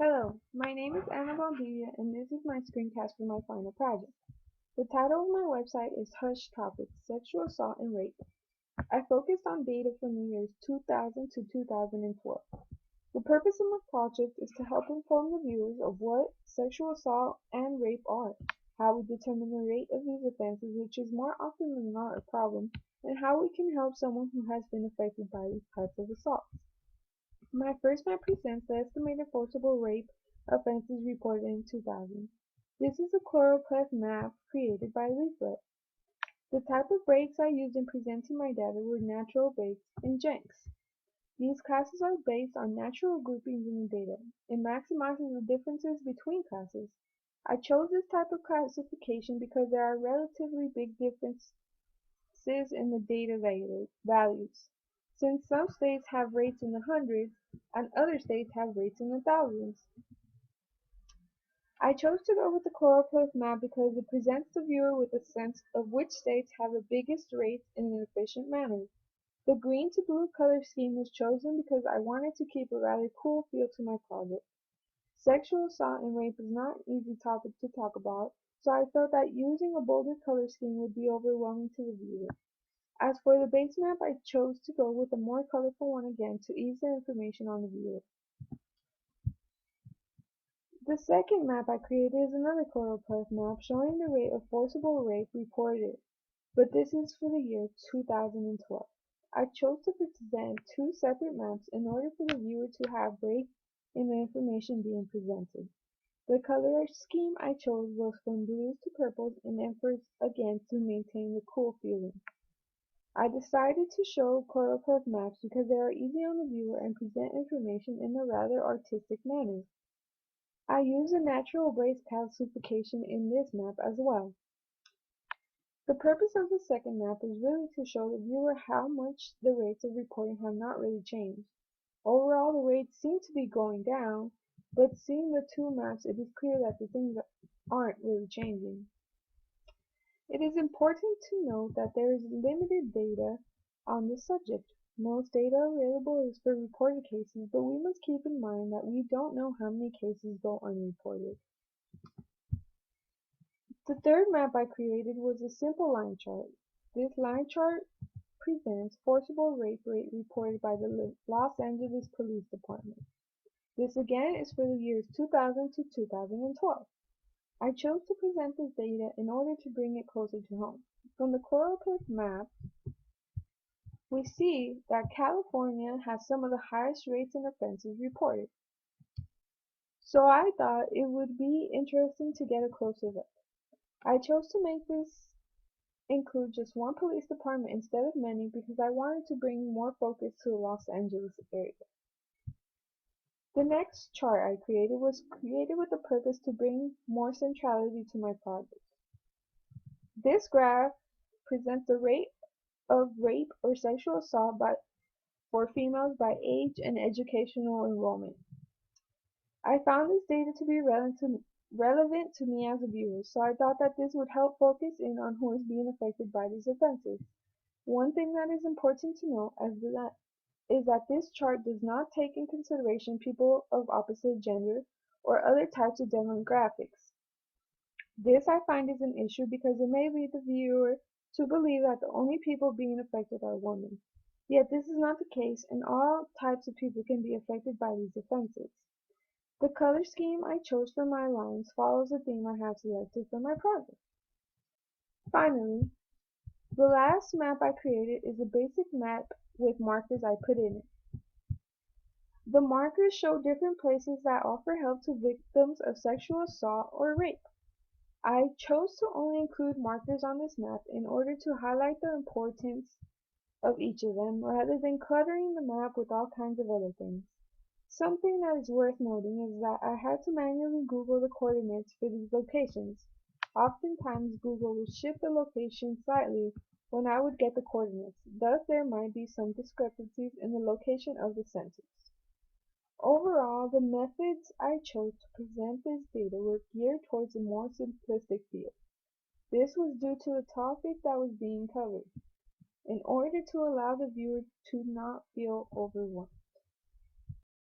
Hello, my name is Anna Valdivia and this is my screencast for my final project. The title of my website is Hush Topics, Sexual Assault and Rape. I focused on data from the years 2000 to 2012. The purpose of my project is to help inform the viewers of what sexual assault and rape are, how we determine the rate of these offenses, which is more often than not a problem, and how we can help someone who has been affected by these types of assaults. My first map presents the estimated forcible rape offenses reported in 2000. This is a chloropleth map created by Leaflet. The type of breaks I used in presenting my data were natural breaks and jenks. These classes are based on natural groupings in the data. It maximizes the differences between classes. I chose this type of classification because there are relatively big differences in the data values, since some states have rates in the hundreds and other states have rates in the thousands. I chose to go with the chloropleth map because it presents the viewer with a sense of which states have the biggest rates in an efficient manner. The green to blue color scheme was chosen because I wanted to keep a rather cool feel to my project. Sexual assault and rape is not an easy topic to talk about, so I felt that using a bolder color scheme would be overwhelming to the viewer. As for the base map, I chose to go with a more colorful one again to ease the information on the viewer. The second map I created is another chloropleth map showing the rate of forcible rape reported, but this is for the year 2012. I chose to present two separate maps in order for the viewer to have break in the information being presented. The color scheme I chose was from blues to purples in efforts again to maintain the cool feeling. I decided to show chloropleth maps because they are easy on the viewer and present information in a rather artistic manner. I use a natural brace classification in this map as well. The purpose of the second map is really to show the viewer how much the rates of reporting have not really changed. Overall, the rates seem to be going down, but seeing the two maps, it is clear that the things aren't really changing. It is important to note that there is limited data on this subject. Most data available is for reported cases, but we must keep in mind that we don't know how many cases go unreported. The third map I created was a simple line chart. This line chart presents forcible rape rate reported by the Los Angeles Police Department. This again is for the years 2000 to 2012. I chose to present this data in order to bring it closer to home. From the chloropleth map, we see that California has some of the highest rates in offenses reported. So I thought it would be interesting to get a closer look. I chose to make this include just one police department instead of many because I wanted to bring more focus to the Los Angeles area. The next chart I created was created with the purpose to bring more centrality to my project. This graph presents the rate of rape or sexual assault for females by age and educational enrollment. I found this data to be relevant to me as a viewer, so I thought that this would help focus in on who is being affected by these offenses. One thing that is important to note is that this chart does not take in consideration people of opposite gender or other types of demographics. This I find is an issue because it may lead the viewer to believe that the only people being affected are women. Yet this is not the case, and all types of people can be affected by these offenses. The color scheme I chose for my lines follows the theme I have selected for my project. Finally, the last map I created is a basic map with markers I put in it. The markers show different places that offer help to victims of sexual assault or rape. I chose to only include markers on this map in order to highlight the importance of each of them rather than cluttering the map with all kinds of other things. Something that is worth noting is that I had to manually Google the coordinates for these locations. Oftentimes Google would shift the location slightly when I would get the coordinates, thus there might be some discrepancies in the location of the sentence. Overall, the methods I chose to present this data were geared towards a more simplistic feel. This was due to the topic that was being covered, in order to allow the viewer to not feel overwhelmed.